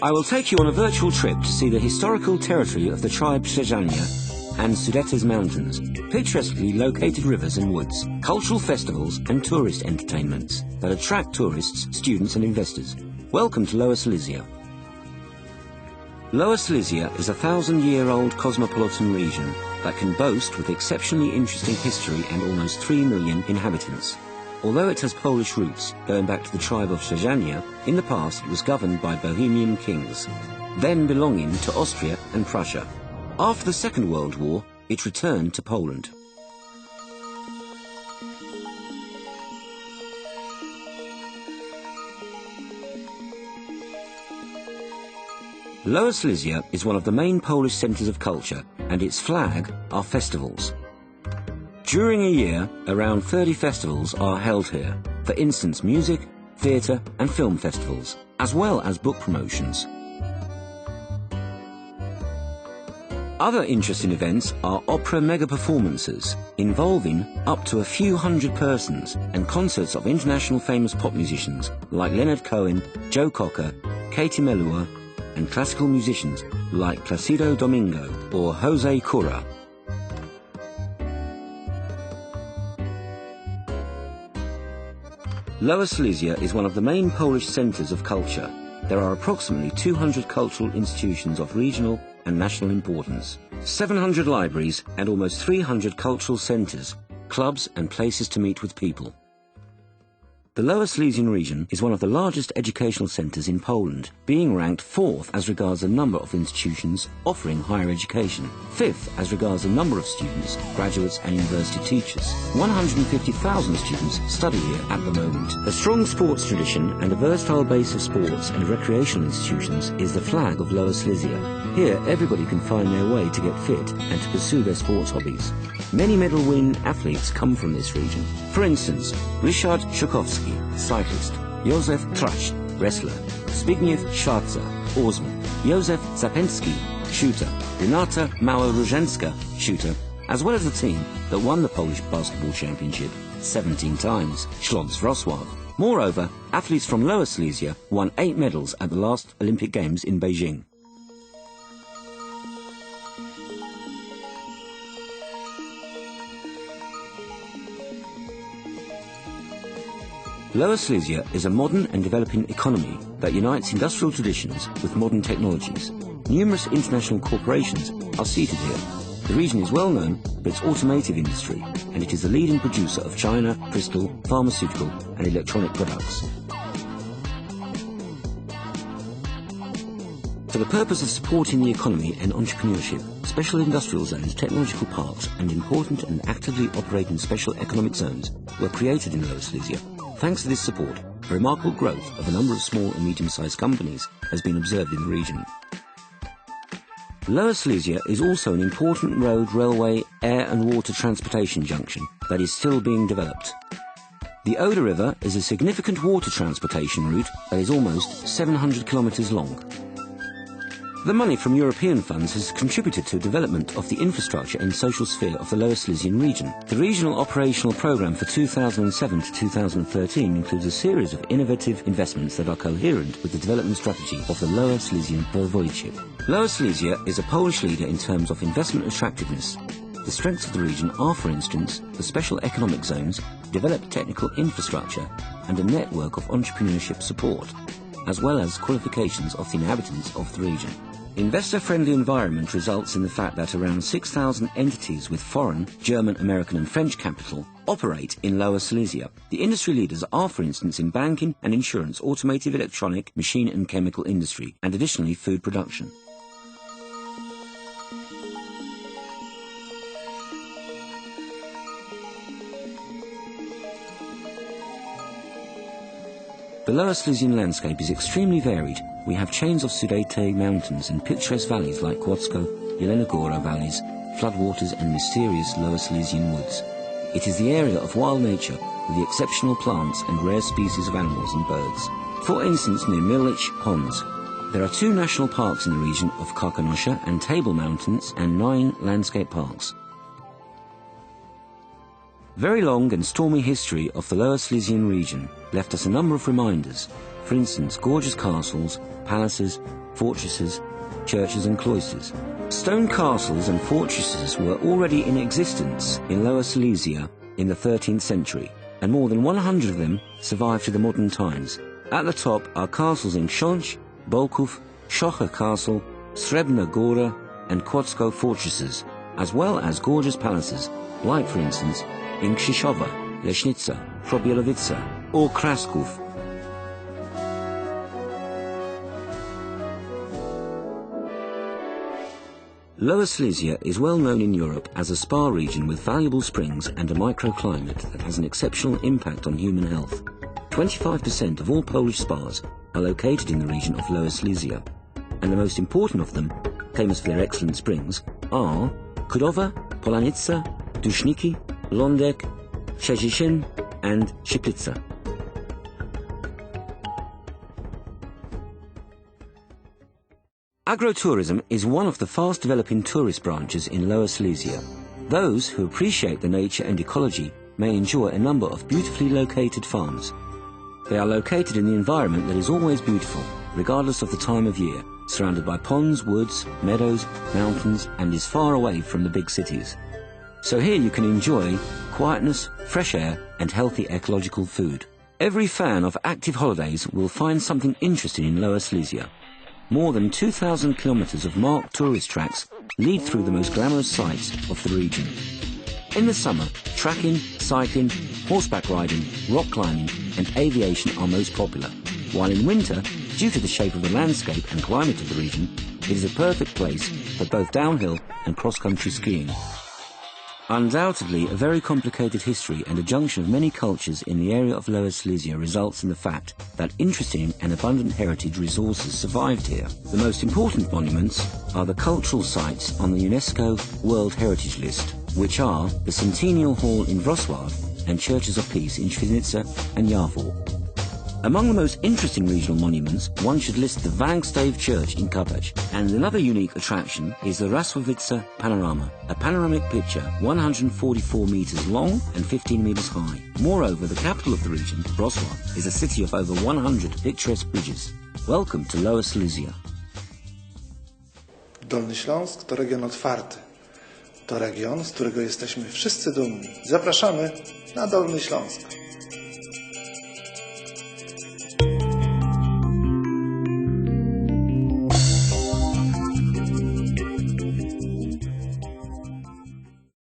I will take you on a virtual trip to see the historical territory of the tribe Silésia and Sudet's mountains, picturesquely located rivers and woods, cultural festivals and tourist entertainments that attract tourists, students and investors. Welcome to Lower Silesia. Lower Silesia is a 1,000-year-old cosmopolitan region that can boast with exceptionally interesting history and almost 3 million inhabitants. Although it has Polish roots, going back to the tribe of Silésia, in the past it was governed by Bohemian kings, then belonging to Austria and Prussia. After the Second World War, it returned to Poland. Lower Silesia is one of the main Polish centres of culture, and its flag are festivals. During a year, around 30 festivals are held here, for instance music, theatre and film festivals, as well as book promotions. Other interesting events are opera mega performances, involving up to a few hundred persons, and concerts of international famous pop musicians like Leonard Cohen, Joe Cocker, Katie Melua, and classical musicians like Placido Domingo or Jose Cura. Lower Silesia is one of the main Polish centres of culture. There are approximately 200 cultural institutions of regional and national importance, 700 libraries and almost 300 cultural centres, clubs and places to meet with people. The Lower Silesian region is one of the largest educational centres in Poland, being ranked 4th as regards the number of institutions offering higher education, 5th as regards the number of students, graduates and university teachers. 150,000 students study here at the moment. A strong sports tradition and a versatile base of sports and recreational institutions is the flag of Lower Silesia. Here everybody can find their way to get fit and to pursue their sports hobbies. Many medal-winning athletes come from this region. For instance, Ryszard Szukowski, cyclist, Józef Tracz, wrestler, Zbigniew Schwarzer, oarsman, Józef Zapęcki, shooter, Renata Mała-Różańska, shooter, as well as the team that won the Polish basketball championship 17 times, Śląsk Wrocław. Moreover, athletes from Lower Silesia won 8 medals at the last Olympic Games in Beijing. Lower Silesia is a modern and developing economy that unites industrial traditions with modern technologies. Numerous international corporations are seated here. The region is well known for its automotive industry, and it is the leading producer of china, crystal, pharmaceutical and electronic products. For the purpose of supporting the economy and entrepreneurship, special industrial zones, technological parks and important and actively operating special economic zones were created in Lower Silesia. Thanks to this support, a remarkable growth of a number of small and medium-sized companies has been observed in the region. Lower Silesia is also an important road, railway, air and water transportation junction that is still being developed. The Oder River is a significant water transportation route that is almost 700 kilometers long. The money from European funds has contributed to the development of the infrastructure and social sphere of the Lower Silesian region. The regional operational programme for 2007 to 2013 includes a series of innovative investments that are coherent with the development strategy of the Lower Silesian Voivodeship. Lower Silesia is a Polish leader in terms of investment attractiveness. The strengths of the region are, for instance, the special economic zones, developed technical infrastructure and a network of entrepreneurship support, as well as qualifications of the inhabitants of the region. Investor-friendly environment results in the fact that around 6,000 entities with foreign, German, American and French capital operate in Lower Silesia. The industry leaders are, for instance, in banking and insurance, automotive, electronic, machine and chemical industry, and additionally food production. The Lower Silesian landscape is extremely varied. We have chains of Sudete mountains and picturesque valleys like Kłodzko, Jelena Góra valleys, floodwaters and mysterious Lower Silesian woods. It is the area of wild nature with the exceptional plants and rare species of animals and birds. For instance, near Millich Ponds, there are 2 national parks in the region of Karkonosze and Table Mountains and 9 landscape parks. Very long and stormy history of the Lower Silesian region left us a number of reminders. For instance, gorgeous castles, palaces, fortresses, churches and cloisters. Stone castles and fortresses were already in existence in Lower Silesia in the 13th century, and more than 100 of them survive to the modern times. At the top are castles in Książ, Bolków, Socha Castle, Srebrna Góra and Kłodzko fortresses, as well as gorgeous palaces, like for instance in Krzyżowa, Leśnica, Frobielowice or Kraków. Lower Silesia is well known in Europe as a spa region with valuable springs and a microclimate that has an exceptional impact on human health. 25% of all Polish spas are located in the region of Lower Silesia, and the most important of them, famous for their excellent springs, are Kudowa, Polanica, Duszniki, Lądek, Szczecin and Świetlica. Agrotourism is one of the fast-developing tourist branches in Lower Silesia. Those who appreciate the nature and ecology may enjoy a number of beautifully located farms. They are located in the environment that is always beautiful, regardless of the time of year, surrounded by ponds, woods, meadows, mountains, and is far away from the big cities. So here you can enjoy quietness, fresh air, and healthy ecological food. Every fan of active holidays will find something interesting in Lower Silesia. More than 2,000 kilometers of marked tourist tracks lead through the most glamorous sites of the region. In the summer, trekking, cycling, horseback riding, rock climbing and aviation are most popular, while in winter, due to the shape of the landscape and climate of the region, it is a perfect place for both downhill and cross-country skiing. Undoubtedly, a very complicated history and a junction of many cultures in the area of Lower Silesia results in the fact that interesting and abundant heritage resources survived here. The most important monuments are the cultural sites on the UNESCO World Heritage List, which are the Centennial Hall in Wrocław and Churches of Peace in Świdnica and Jawor. Among the most interesting regional monuments, one should list the Wangstave Church in Karpacz, and another unique attraction is the Rasłowice Panorama, a panoramic picture 144 meters long and 15 meters high. Moreover, the capital of the region, Wrocław, is a city of over 100 picturesque bridges. Welcome to Lower Silesia. Dolny Śląsk to region otwarty. To region, z którego jesteśmy wszyscy dumni. Zapraszamy na Dolny Śląsk.